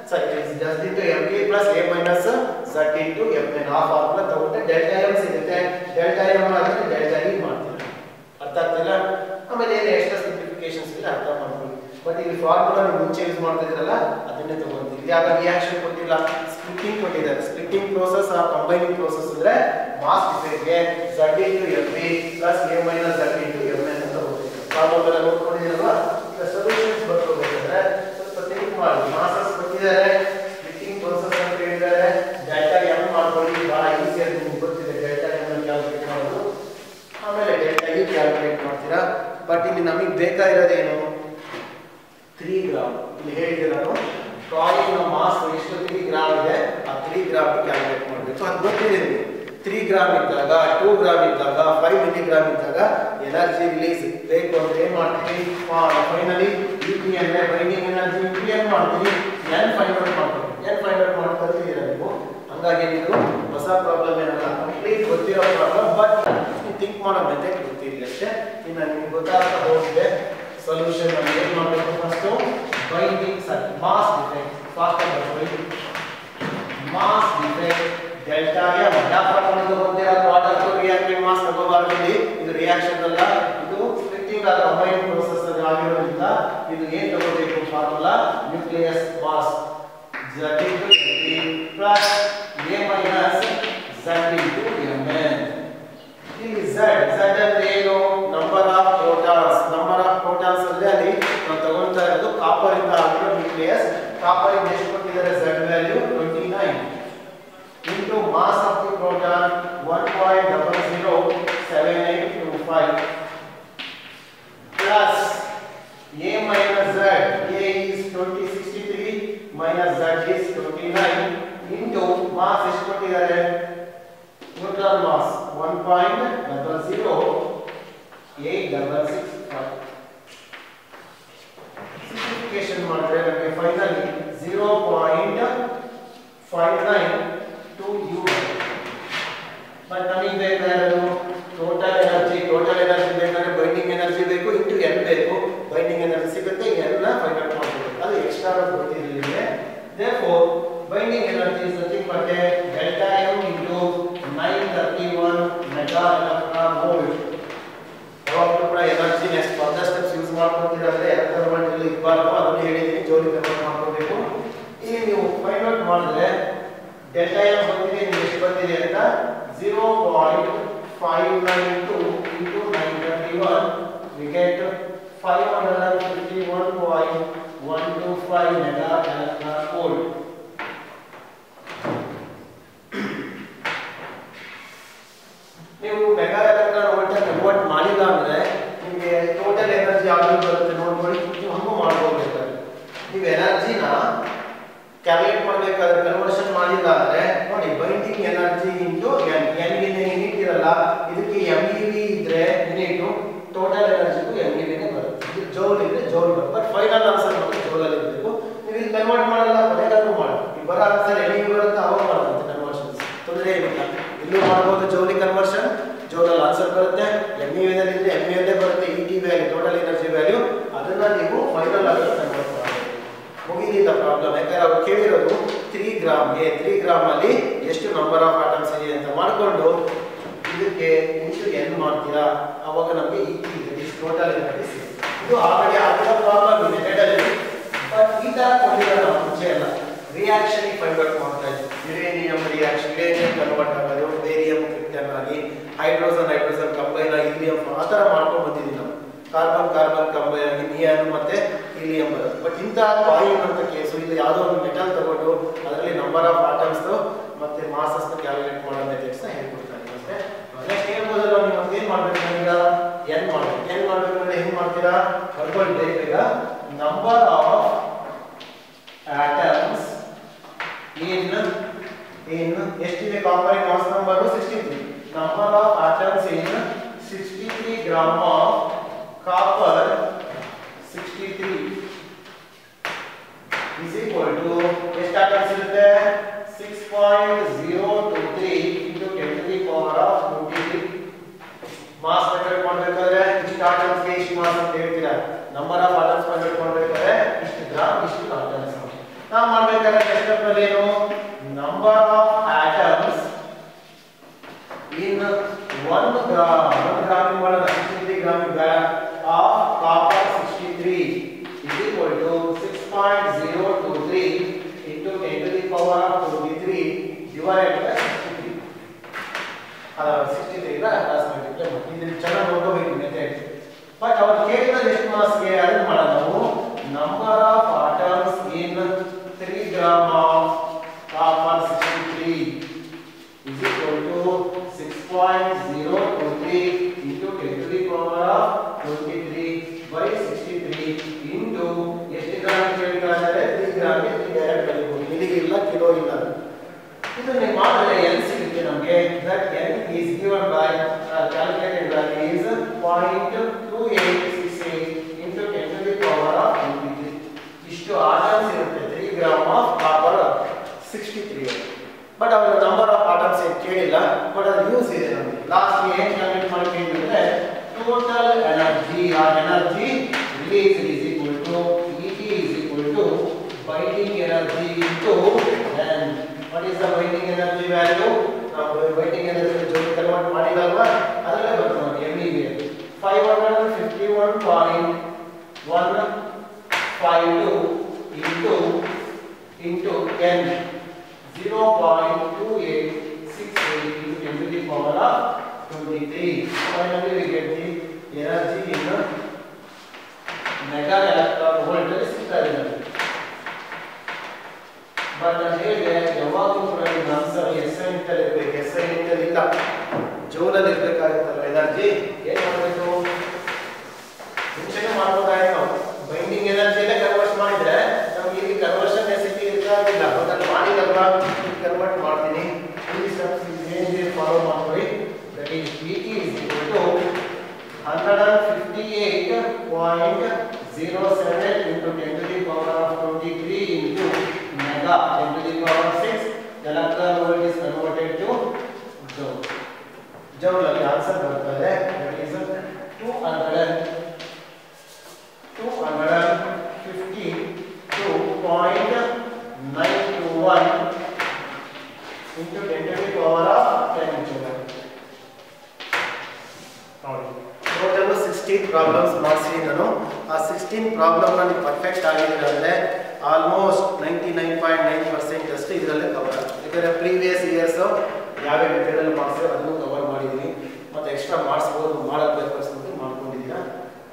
sorry Z into Mp plus A minus Z Z into Mn ಆ ಫಾರ್ಮುಲಾ ತಗೊಂಡ್ರೆ ಡೆಲ್ಟಾ m ಸಿಗುತ್ತೆ. ಡೆಲ್ಟಾ m ಆದ್ರೆ ಡೆಲ್ಟಾ e ಮಾಡ್ತೀರಾ. ಅರ್ಥ ಆಗ್ತಿಲ್ಲ? ಆಮೇಲೆ ಏನು ಎಕ್ಸ್ಟ್ರಾ ಸಿಂಪ್ಲಿಫಿಕೇಶನ್ಸ್ ಇಲ್ಲ ಅರ್ಥ ಮಾಡ್ಕೊಳ್ಳಿ. ಬಟ್ ಇಲ್ಲಿ ಫಾರ್ಮುಲಾ ನೀವು ಮುಂಚೆ ಯೂಸ್ ಮಾಡ್ತಾ ಇದ್ರಲ್ಲ ಅದನ್ನೇ ತಗೊಂತೀವಿ. ಇಲ್ಲಿ ಆಗ ರಿಯಾಕ್ಷನ್ ಕೊಟ್ಟಿಲ್ಲ, ಸ್ಪ್ಲಿಟ್ಟಿಂಗ್ ಕೊಟ್ಟಿದ್ದಾರೆ. ಸ್ಪ್ಲಿಟ್ಟಿಂಗ್ ಪ್ರೋಸೆಸ್ ಆ ಕಂಬೈನಿಂಗ್ ಪ್ರೋಸೆಸ್ ಅಂದ್ರೆ mass ಡಿಫೆಕ್ಟ್ಗೆ Z into Mb plus A minus Z into Mn ಅಂತ ತಗೋತೀವಿ. ಫಾರ್ಮುಲಾ ನೋಡ್ಕೊಂಡಿದ್ದೀರಲ್ವಾ? ಈಗ ಸೊಲ್ಯೂಷನ್ಸ್ ಬರ್ಕೋಬೇಕಾದ್ರೆ ಸ್ವಲ್ಪ ಥಿಂಕ್ ಮಾಡಿ. ಮಾಸಸ್ ಕೊಟ್ಟಿದ್ದಾರೆ, ಸ್ಪ್ಲಿಟ್ಟಿಂಗ್ ಪ್ರೋಸೆಸ್ ಅಂತ ಹೇಳಿದ್ದಾರೆ, ಡೆಲ್ಟಾ m ಮಾಡ್ಕೊಳ್ಳಿ. ಬಹಳ ಈಸಿ ಆಗಿ ನಿಮಗೆ ಗೊತ್ತಿದೆ ಡೆಲ್ಟಾ m ಅನ್ನು ಕ್ಯಾಲ್ಕುಲೇಟ್ ಮಾಡೋದು. ಆಮೇಲೆ ಡೆಲ್ಟಾ e ಕ್ಯಾಲ್ಕುಲೇಟ್ ಮಾಡ್ತೀರಾ. ಬಟ್ ಇಲ್ಲಿ ನಮಗೆ ಬೇಕಾಗಿರೋದೇನು? 3 ಗ್ರಾಮ್. ಇಲ್ಲಿ ಹೇಳಿದೆ ನಾನು ಕಾಯಿನ್ ಮಾಸ್ ಎಷ್ಟು 3 ಗ್ರಾಮ್ ಇದೆ, ಆ 3 ಗ್ರಾಮ್ ಕ್ಯಾಲ್ಕುಲೇಟ್ ಮಾಡಬೇಕು. ಅದು ಗೊತ್ತಿದೆ ನಿಮಗೆ. 3 ಗ್ರಾಮ್ ಇದ್ದಾಗ, 2 ಗ್ರಾಮ್ ಇದ್ದಾಗ, 5 ಮಿಲಿಗ್ರಾಮ್ ಇದ್ದಾಗ ಎನರ್ಜಿ ರಿಲೀಸ್ ಬೇಕು ಅಂದ್ರೆ ಏನ್ ಮಾಡ್ತೀವಿ? ಫೈನಲಿ EP ಅಂದ್ರೆ ಬೈಂಡಿಂಗ್ ಎನರ್ಜಿ EP ಏನ್ ಮಾಡ್ತೀವಿ? n ಫೈಂಡ್ ಔಟ್ ಮಾಡ್ತೀವಿ. n ಫೈಂಡ್ ಔಟ್ ಮಾಡ್ತಿದ್ದೀರಾ ನೀವು. ಹಂಗಾಗಿ ನೀವು ಹೊಸ ಪ್ರಾಬ್ಲಮ್ ಏನಲ್ಲ, ಕಂಪ್ಲೀಟ್ ಗೊತ್ತಿರೋ ಪ್ರಾಬ್ಲಮ್. ಬಟ್ ನೀವು ಥಿಂಕ್ ಮಾಡೋ ಮೆಥಡ್ ಗೊತ್ತಿರಲಿ ಅಷ್ಟೇ. ಇನ್ನು ನಿಮ್ಗೆ ಗೊತ್ತಾಗ್ತಾ ಹೋಗಿದೆ ಸೊಲ್ಯೂಷನ್ ಅಲ್ಲಿ ಏನು ಮಾಡಬೇಕು? First binding mass defect first mass defect delta m ಯಾಕಂದ್ರೆ ತಗೊಂಡಿರೋ ಪ್ರಾಡಕ್ಟ್ ರಿಯಾಕ್ಟೆಂಟ್ ಮಾಸ್ ತಗೋಬಾರ್ದು. ಇದು ರಿಯಾಕ್ಷನ್ ಅಲ್ಲ, ಇದು ಸ್ಪ್ಲಿಟ್ಟಿಂಗ್ ಆದ ಕಂಬೈನ್ ಪ್ರೋಸೆಸ್ ಆಗಿರೋದ್ರಿಂದ ಇದು ಏನು ತಗೋಬೇಕು? Formula nucleus mass Z into Mb plus A minus Z into Mn. ಇಲ್ಲಿ Z ಅಂದ್ರೆ ಏನು? Number of protons. Number of protons ಅಂದ್ರೆ ಅಲ್ಲಿ ನಾವು ತಗೊಳ್ತಾ ಇರೋದು ಕಾಪರ್ ಇಂದ ಆಗಿರೋ ನ್ಯೂಕ್ಲಿಯಸ್. ಕಾಪರ್ ಇಂದ ಎಷ್ಟು ಕೊಟ್ಟಿದ್ದಾರೆ? Z value 29 into mass of the proton 1.007825 plus A minus Z. A is 2063 minus Z is 29 into mass ಎಷ್ಟು ಕೊಟ್ಟಿದ್ದಾರೆ? Neutral mass 1.008665. ಸಿಂಪ್ಲಿಫಿಕೇಶನ್ ಮಾಡಿದ್ರೆ ನಮಗೆ ಫೈನಲಿ 0.592 U. ಬಟ್ ನಮಗೆ ಬೇಕಾಗಿರೋದು ಟೋಟಲ್ ಎನರ್ಜಿ. ಟೋಟಲ್ ಎನರ್ಜಿ ಬೇಕಾದ್ರೆ ಬೈಂಡಿಂಗ್ ಎನರ್ಜಿ ಬೇಕು ಇಂಟು n ಬೇಕು. Binding energy ಸಿಗುತ್ತೆ, n ನ ಫೈಂಡ್ ಔಟ್ ಮಾಡಬೇಕು. ಅದು ಎಕ್ಸ್ಟ್ರಾ ಗೊತ್ತಿರಲಿಲ್ಲ. therefore binding energy is nothing but a delta m into 931 mega electron volt. ಯಾವಾಗಲೂ ಕೂಡ energy next further steps use ಮಾಡ್ಕೊತಿದ್ರೆ ಎಲೆಕ್ಟ್ರಾನ್ ವೋಲ್ಟ್ ಇಲ್ಲಿ ಇರಬಾರ್ದು, ಅದನ್ನು ಹೇಳಿದ್ದೀನಿ. ಜೌಲ್ ಕನ್ವರ್ಟ್ ಮಾಡ್ಕೋಬೇಕು. ಇಲ್ಲಿ ನೀವು ಫೈಂಡ್ ಔಟ್ ಮಾಡಿದ್ರೆ ಡೆಲ್ಟಾ m ಬಂದಿದೆ, ನಿಮಗೆ ಎಷ್ಟು ಬಂದಿದೆ ಅಂತ 0.592 into 931 we get 551.125 mega electron volt. ನೀವು ಮೆಗಾ ಎಲೆಕ್ಟ್ರಾನ್ ವೋಲ್ಟ್ ಕನ್ವರ್ಟ್ ಮಾಡಿಲ್ಲ ಅಂದ್ರೆ ನಿಮಗೆ ಟೋಟಲ್ ಎನರ್ಜಿ ಯಾವುದು ಬರುತ್ತೆ ನೋಡ್ಕೊಳ್ಳಿ. ನೀವು ಹಂಗೂ ಮಾಡ್ಕೋಬೇಕಾದ್ರೆ ನೀವು ಎನರ್ಜಿನ ಕ್ಯಾಲ್ಕುಲೇಟ್ ಮಾಡಬೇಕಾದ್ರೆ ಕನ್ವರ್ಷನ್ ಮಾಡಿಲ್ಲ ಅಂದ್ರೆ ನೋಡಿ binding energy into n. n ಗೆ ಯೂನಿಟ್ ಇರಲ್ಲ, ಇದಕ್ಕೆ MeV ಇದ್ರೆ ಯೂನಿಟ್, ಟೋಟಲ್ ಎನರ್ಜಿಗೂ MeV ನೇ ಬರುತ್ತೆ. ಇದು ಜೌಲ್ ಇದ್ರೆ ಜೌಲ್ ಬರುತ್ತೆ. ಬಟ್ ಫೈನಲ್ ಆನ್ಸರ್ ಮಾತ್ರ ಜೌಲ್ ಅಲ್ಲಿ ಇರಬೇಕು. ನೀವು ಇಲ್ಲಿ ಕನ್ವರ್ಟ್ ಮಾಡಲ್ಲ, ಕೊನೆಗಾದ್ರೂ ಮಾಡಿ. ಈ ಬರೋ ಆನ್ಸರ್ MeV ಬರುತ್ತೆ, ಅವಾಗ ಮಾಡುತ್ತೆ ಕನ್ವರ್ಷನ್ಸ್, ತೊಂದರೆ ಏನಿಲ್ಲ. ಇಲ್ಲೂ ಮಾಡಬಹುದು ಜೌಲಿ ಕನ್ವರ್ಷನ್, ಜೌಲಲ್ಲಿ ಆನ್ಸರ್ ಬರುತ್ತೆ. MeV ನಲ್ಲಿ ಇದ್ರೆ MeV ಅಲ್ಲೇ ಬರುತ್ತೆ. ET value, total energy value, ಅದನ್ನ ನೀವು ಫೈನಲ್ ಆಗಿ ಕನ್ವರ್ಟ್ ಮಾಡಬೇಕು. ಮುಗಿಲಿಲ್ಲ ಪ್ರಾಬ್ಲಮ್. ಯಾಕಂದ್ರೆ ಅವ್ರು ಕೇಳಿರೋದು 3 ಗ್ರಾಮ್ಗೆ 3 ಗ್ರಾಮ್ ಅಲ್ಲಿ ಎಷ್ಟು ನಂಬರ್ ಆಫ್ ಆಟಮ್ಸ್ ಇದೆ ಅಂತ ಮಾಡಿಕೊಂಡು ಇದಕ್ಕೆ ಇಂಟು n ಮಾಡ್ತೀರಾ, ಅವಾಗ ನಮಗೆ ET ಟೋಟಲ್ ಎನರ್ಜಿ ಸಿಗುತ್ತೆ. ಇದು ಆಲ್ರೆಡಿ ಆಗಿರೋ ಪ್ರಾಬ್ಲಮ್ ಇದೆ ಮೆಥಡಲ್ಲಿ. ಬಟ್ ಈ ತರ ಕೊಟ್ಟಿರೋದು ಮುಂಚೆ ಅಲ್ಲ, ರಿಯಾಕ್ಷನ್ ಫೈಂಡ್ ಔಟ್ ಮಾಡ್ತಾ ಇದ್ದೀವಿ. ಯುರೇನಿಯಂ ರಿಯಾಕ್ಷನ್, ಯುರೇನಿಯಂ ಕನ್ವರ್ಟ್ ಆಗೋದು ಬೇರಿಯಂ ಕ್ರಿಪ್ಟನ್ ಆಗಿ, ಹೈಡ್ರೋಜನ್ ಹೈಡ್ರೋಜನ್ ಕಂಬೈನ್ ಆಗಿ ಹೀಲಿಯಂ, ಆ ಥರ ಮಾಡ್ಕೊಂಡು ಬಂದಿದ್ದೀವಿ ನಾವು. ಕಾರ್ಬನ್ ಕಾರ್ಬನ್ ಕಂಬೈನ್ ಆಗಿ ನಿಯಾನ್ ಮತ್ತೆ ಹೀಲಿಯಂ ಬರುತ್ತೆ. ಬಟ್ ಇಂಥ ಕಾಯಿನ್ ಅಂತ ಕೇಸು, ಇಲ್ಲಿ ಯಾವುದೋ ಒಂದು ಮೆಟಲ್ ತಗೊಂಡು ಅದರಲ್ಲಿ ನಂಬರ್ ಆಫ್ ಆಟಮ್ಸ್ ಮತ್ತೆ ಮಾಸಸ್ ಕ್ಯಾಲ್ಕುಲೇಟ್ ಮಾಡೋ ಮೆಥಡ್ಸ್ ಹೇಳ್ಕೊಡ್ತಾ ಇದ್ದೀವಿ ಅಷ್ಟೇ. ನೆಕ್ಸ್ಟ್ ಹೇಳ್ಬೋದಲ್ಲ, ನೀವು ಮತ್ತೆ ಏನು ಮಾಡಬೇಕು? ಈಗ n ಮಾಡಬೇಕು. n ಮಾಡಬೇಕಂದ್ರೆ ಹೆಂಗೆ ಮಾಡ್ತೀರಾ? ಬರ್ಕೊಂಡು ಬೇಗ ನಂಬರ್ ಆಫ್ ಆಟಮ್ಸ್ in ಎಷ್ಟಿದೆ? Compound mass number 63. Number of atoms in 63 gram of copper 63 is equal to ಎಷ್ಟು ಆಟಮ್ಸ್ ಇರುತ್ತೆ? 6.023 into 10 to the power of 23. Mass method ಮಾಡಬೇಕಾದ್ರೆ ಇಷ್ಟು ಆಟಮ್ಸ್ ಗೆ ಇಷ್ಟು ಮಾಸ್ ಅಂತ ಹೇಳ್ತೀರಾ. ನಂಬರ್ ಆಫ್ ಆಟಮ್ಸ್ ಮೆಥಡ್ ಮಾಡಬೇಕಾದ್ರೆ ಇಷ್ಟು ಗ್ರಾಮ್ ಇಷ್ಟು ಆಟಮ್ಸ್. ನಾವು ಮಾಡಬೇಕಾದ್ರೆ ಸ್ಟೆಪ್ ಅಲ್ಲಿ ಏನು? Number of 1 gram, 1 gram in 63 gram of copper 63 is equal to 6.023 into 10 to the power of 23 divided by 63. 63 ರ ಕ್ಲಾಸ್ ಮಾಡಿದ್ರೆ ಇದನ್ನ ಚೆನ್ನಾಗಿ ನೋಡಬೇಕು ಮೆಥಡ್. ಬಟ್ ಅವರು ಕೇಳಿದ ಎಷ್ಟು ಮಾರ್ಕ್ಸ್ ಗೆ ಅದನ್ನ ಮಾಡೋಣ ನಾವು. Number of atoms in 3 gram of copper 63 is equal to 6.023 into 10 to the power of 23 by 63 into ಎಷ್ಟು ಗ್ರಾಮ್ ಕೇಳಿದ್ದಾರೆ 3 ಗ್ರಾಮ್ ಗೆ 3 ಡೈರೆಕ್ಟ್ ಬರೀಬಹುದು. ಇಲ್ಲಿಗೆ ಇಲ್ಲ ಕಿಲೋ ಇಲ್ಲ. ಇದನ್ನ ಮಾಡಿದ್ರೆ n ಸಿಗುತ್ತೆ ನಮಗೆ. that n is given by calculated value is 0.2868 into 10 to the power of 23. ಇಷ್ಟು ಆಟಮ್ಸ್ ಇರುತ್ತೆ 3 ಗ್ರಾಮ್ ಆಫ್ ಕಾಪರ್ 63. ಬಟ್ ಅವರ ನಂಬರ್ ಆಫ್ ಆಟಮ್ಸ್ ಏನು ಕೇಳಿಲ್ಲ, ಬಟ್ ಅದು ಯೂಸ್ ಇದೆ ನಮಗೆ. ಲಾಸ್ಟ್ ಏನು ಕ್ಯಾಲ್ಕುಲೇಟ್ ಮಾಡ್ತೀವಿ ಅಂದ್ರೆ ಟೋಟಲ್ ಎನರ್ಜಿ, ಆ energy release is equal to ET is equal to binding energy into and what is the binding energy value? ನಾವು binding energy ಜೊತೆ ಕನ್ವರ್ಟ್ ಮಾಡಿದಲ್ವಾ, ಅದರಲ್ಲೇ ಬರುತ್ತೆ ನೋಡಿ MeV 551.152 into n 0.2868 into 10 to the power of 23. Finally we get the energy in the mega electron volt ಅಲ್ಲಿ ಸಿಗ್ತಾ ಇದೆ ನಮಗೆ. But ನಾನು ಹೇಳಿದೆ ಯಾವಾಗಲೂ ಕೂಡ ನಿಮ್ಮ ಆನ್ಸರ್ SI ಇಂಟಲ್ಲಿ ಇರಬೇಕು. SI ಇಂಟಲ್ಲಿ ಇಲ್ಲ, ಜೌಲ್ ಅಲ್ಲಿ ಇರಬೇಕಾಗುತ್ತಲ್ಲ ಎನರ್ಜಿ. ಏನು ಮಾಡಬೇಕು, ಮುಂಚೆನೇ ಮಾಡ್ಬೋದಾಯ್ತು ನಾವು. ಬೈಂಡಿಂಗ್ ಎನರ್ಜಿಯಲ್ಲೇ ಕನ್ವರ್ಟ್ ಮಾಡಿದ್ರೆ ನಮ್ಗೆ ಇಲ್ಲಿ ಕನ್ವರ್ಷನ್ ನೆಸಿಟಿ ಇರ್ತಾಗಿಲ್ಲ. ಅದನ್ನು ಮಾಡಿದಲ್ವಾ, ಕನ್ವರ್ಟ್ ಮಾಡ್ತೀನಿ. ಈ ಸ್ಟೆಪ್ಸ್ ಏನಿದೆ ಫಾಲೋ ಮಾಡ್ಕೊಳ್ಳಿ. That is ET is equal to 158.07 into 10 to the power of 23 into mega 10 to the power of 6 electron volt is converted to joule. Joule ಅಲ್ಲಿ answer ಬರ್ತದೆ. that is 252.921 into 10 to the power of 10 joule. Total 16 problems ಮಾಡಿಸಿ ನಾನು. ಆ 16 problem ನಾನು perfect ಆಗಿದ್ದೀನಿ ಅಂದರೆ almost 99.9% ಅಷ್ಟು ಇದರಲ್ಲೇ ಕವರ್ ಆಗುತ್ತೆ. ಇದರ ಪ್ರೀವಿಯಸ್ ಇಯರ್ಸ್ ಯಾವ್ಯಾವ ಮೆಥಡಲ್ಲಿ ಮಾಡಿಸಿ ಅದನ್ನು ಕವರ್ ಮಾಡಿದ್ದೀನಿ. ಮತ್ತು ಎಕ್ಸ್ಟ್ರಾ ಮಾಡಿಸ್ಬೋದು, ಮಾಡೋದು ಪೇಪರ್ಸ್ ಅಂತ ಮಾಡ್ಕೊಂಡಿದ್ದೀರಾ.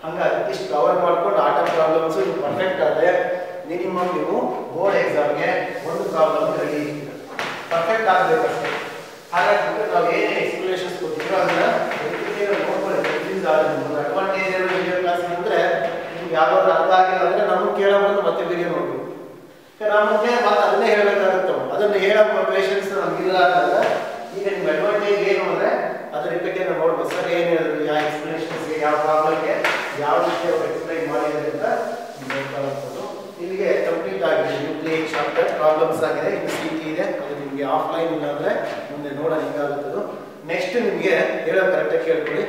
ಹಾಗಾಗಿ ಇಷ್ಟು ಕವರ್ ಮಾಡ್ಕೊಂಡು ಆಟಮ್ ಪ್ರಾಬ್ಲಮ್ಸು ನೀವು ಪರ್ಫೆಕ್ಟ್ ಆದರೆ ಮಿನಿಮಮ್ ನೀವು ಬೋರ್ಡ್ ಎಕ್ಸಾಮ್ಗೆ ಒಂದು ಪ್ರಾಬ್ಲಮ್ ರೆಡಿ ಇರ್ತೀರ. ಪರ್ಫೆಕ್ಟ್ ಆಗಬೇಕಷ್ಟೇ. ಹಾಗಾಗಿ ನಾವು ಏನೇ ಎಕ್ಸ್ಪ್ಲನೇಷನ್ಸ್ ಕೊಟ್ಟಿರೋ ಅದನ್ನ ನೋಡ್ಕೊಳ್ಳಿ. ಅಡ್ವಾಂಟೇಜ್ ಏನು ವಿಡಿಯೋ ಕ್ಲಾಸ್ ಅಂದರೆ ನಿಮ್ಗೆ ಯಾವ್ದಾದ್ರು ಅರ್ಥ ಆಗಿಲ್ಲ ಅಂದರೆ ನಮಗೆ ಕೇಳೋದು ಮತ್ತೆ ವಿಡಿಯೋ ನೋಡ್ಬೋದು. ನಮಗೆ ಮತ್ತೆ ಅದನ್ನೇ ಹೇಳಬೇಕಾಗುತ್ತೆ. ಅದನ್ನು ಹೇಳೋ ಪೇಷನ್ಸ್ ನಮಗಿಲ್ಲ ಅಂದಾಗ ಈಗ ನಿಮ್ಗೆ ಅಡ್ವಾಂಟೇಜ್ ಏನು ಅಂದರೆ ಅದು ರಿಪೀಟೇನ ನೋಡ್ಬೋದು. ಸರ್ ಏನು ಹೇಳಿದ್ರು, ಯಾವ ಎಕ್ಸ್ಪ್ಲನೇಷನ್ಸ್ಗೆ, ಯಾವ ಪ್ರಾಬ್ಲಮ್ಗೆ ಯಾವ ರೀತಿ ಅವ್ರು ಎಕ್ಸ್ಪ್ಲೈನ್ ಮಾಡಿದ್ದಾರೆ ಅಂತ ನೋಡ್ಕೊಳ್ಳೋದು. ಇಲ್ಲಿಗೆ ಕಂಪ್ಲೀಟ್ ಆಗಿದೆ. ನ್ಯೂಕ್ಲಿಯರ್ ಚಾಪ್ಟರ್ ಪ್ರಾಬ್ಲಮ್ಸ್ ಆಗಿದೆ. ಇನ್ನು CT ಇದೆ, ಅದು ನಿಮಗೆ ಆಫ್ಲೈನ್ ಇಲ್ಲ ಅಂದರೆ ಮುಂದೆ ನೋಡೋಣ ಹಿಂಗಾಗುತ್ತದು. ನೆಕ್ಸ್ಟ್ ನಿಮಗೆ ಹೇಳೋ ಕರೆಕ್ಟಾಗಿ ಕೇಳ್ಕೊಳ್ಳಿ.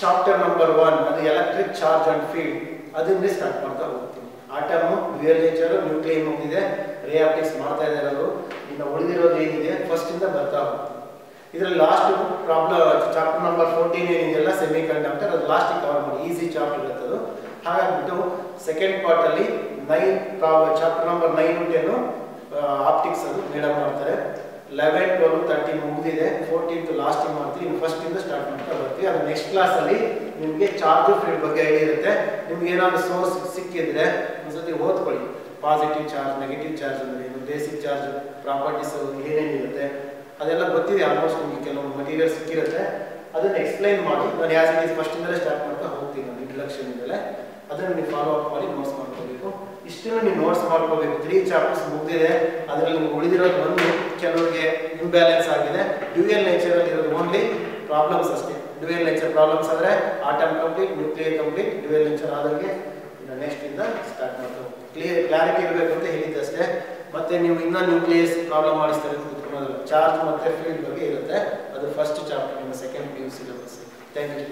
ಚಾಪ್ಟರ್ ನಂಬರ್ 1 ಅದು ಎಲೆಕ್ಟ್ರಿಕ್ ಚಾರ್ಜ್ ಅಂಡ್ ಫೀಲ್ಡ್, ಅದನ್ನೇ ಸ್ಟಾರ್ಟ್ ಮಾಡ್ತಾ ಹೋಗ್ತೀನಿ. ಆಟಮು, ಡ್ಯುಯಲ್ ನೇಚರು, ನ್ಯೂಕ್ಲಿಯರ್ ಮುಗಿದಿದೆ, ರೇ ಆಪ್ಟಿಕ್ಸ್ ಮಾಡ್ತಾ ಇದ್ದಾರೆ ಅವರು. ಇನ್ನು ಉಳಿದಿರೋದು ಏನಿದೆ ಫಸ್ಟ್ ಇಂದ ಬರ್ತಾ ಹೋಗ್ತೀನಿ. ಇದರಲ್ಲಿ ಲಾಸ್ಟ್ ಪ್ರಾಬ್ಲಮ್ ಚಾಪ್ಟರ್ ನಂಬರ್ 14 ಏನಿದೆಯಲ್ಲ ಸೆಮಿ ಕಂಡಕ್ಟರ್, ಅದು ಲಾಸ್ಟಿಗೆ ಕವರ್ ಮಾಡಿ. ಈಸಿ ಚಾಪ್ಟರ್ ಇರುತ್ತದು. ಹಾಗಾಗ್ಬಿಟ್ಟು ಸೆಕೆಂಡ್ ಪಾರ್ಟಲ್ಲಿ 9 ಚಾಪ್ಟರ್ ನಂಬರ್ 9 10 ಆಪ್ಟಿಕ್ಸ್ ಅದು ಮೇಡಮ್ ಮಾಡ್ತಾರೆ. 11, 12, 13 ಮುಗಿದಿದೆ. 14th ಲಾಸ್ಟಿಗೆ ಮಾಡ್ತೀವಿ. ಇನ್ನು ಫಸ್ಟಿಂದ ಸ್ಟಾರ್ಟ್ ಮಾಡ್ತಾ ಬರ್ತೀವಿ. ಅದು ನೆಕ್ಸ್ಟ್ ಕ್ಲಾಸಲ್ಲಿ ನಿಮಗೆ ಚಾರ್ಜ್ ಫೀಲ್ಡ್ ಬಗ್ಗೆ ಐಡಿಯಾ ಇರುತ್ತೆ. ನಿಮ್ಗೆ ಏನಾದರೂ ಸೋರ್ಸ್ ಸಿಕ್ಕಿದ್ರೆ ಒಂದ್ಸತಿ ಓದ್ಕೊಳ್ಳಿ. ಪಾಸಿಟಿವ್ ಚಾರ್ಜ್, ನೆಗೆಟಿವ್ ಚಾರ್ಜ್ ಅಂದರೆ ಏನು, ಬೇಸಿಕ್ ಚಾರ್ಜ್ ಪ್ರಾಪರ್ಟೀಸ್ ಏನೇನಿರುತ್ತೆ ಅದೆಲ್ಲ ಗೊತ್ತಿದೆ. ಆಲ್ಮೋಸ್ಟ್ ನಿಮಗೆ ಕೆಲವು ಮಟೀರಿಯಲ್ ಸಿಕ್ಕಿರುತ್ತೆ. ಅದನ್ನು ಎಕ್ಸ್ಪ್ಲೈನ್ ಮಾಡಿ ನಾನು ಆ್ಯಸ್ ಇಟ್ ಈಸ್ ಫಸ್ಟಿಂದಲೇ ಸ್ಟಾರ್ಟ್ ಮಾಡ್ತಾ ಹೋಗ್ತೀನಿ. ನಾನು ಇಂಟ್ರಡಕ್ಷನ್ ಇಂದಲೇ ಅದನ್ನು ನೀವು ಫಾಲೋ ಅಪ್ ಮಾಡಿ ನೋಟ್ಸ್ ಮಾಡ್ಕೋಬೇಕು. ಇಷ್ಟನ್ನು ನೀವು ನೋಟ್ಸ್ ಮಾಡ್ಕೋಬೇಕು. 3 ಚಾಪ್ಟರ್ಸ್ ಮುಗಿದಿದೆ. ಅದರಲ್ಲಿ ನಿಮ್ಗೆ ಉಳಿದಿರೋದು ಒಂದು ಕೆಲವರಿಗೆ ಇಂಬ್ಯಾಲೆನ್ಸ್ ಆಗಿದೆ. ಡ್ಯುಯಲ್ ನೇಚರಲ್ಲಿ ಇರೋದು ಓನ್ಲಿ ಪ್ರಾಬ್ಲಮ್ಸ್ ಅಷ್ಟೇ. ಡ್ಯುಯಲ್ ನೇಚರ್ ಪ್ರಾಬ್ಲಮ್ಸ್ ಆದರೆ atom complete, nuclear complete, dual nature ಆದಂಗೆ ಇನ್ನು ನೆಕ್ಸ್ಟ್ ಇಂದ ಸ್ಟಾರ್ಟ್ ಮಾಡ್ತಾ ಹೋಗ್ತೀವಿ. ಕ್ಲಾರಿಟಿ ಇರಬೇಕು ಅಂತ ಹೇಳಿದ್ದಷ್ಟೇ. ಮತ್ತೆ ನೀವು ಇನ್ನೂ ನ್ಯೂಕ್ಲಿಯಸ್ ಪ್ರಾಬ್ಲಮ್ ಮಾಡಿಸ್ತಾರೆ ಕೂತ್ಕೊಳ್ಳೋದಿಲ್ಲ. ಚಾರ್ಜ್ ಮತ್ತು ಫೀಲ್ಡ್ ಬಗ್ಗೆ ಇರುತ್ತೆ. ಅದು ಫಸ್ಟ್ ಚಾಪ್ಟರ್ ನಿಮ್ಮ second PU syllabus. Thank you.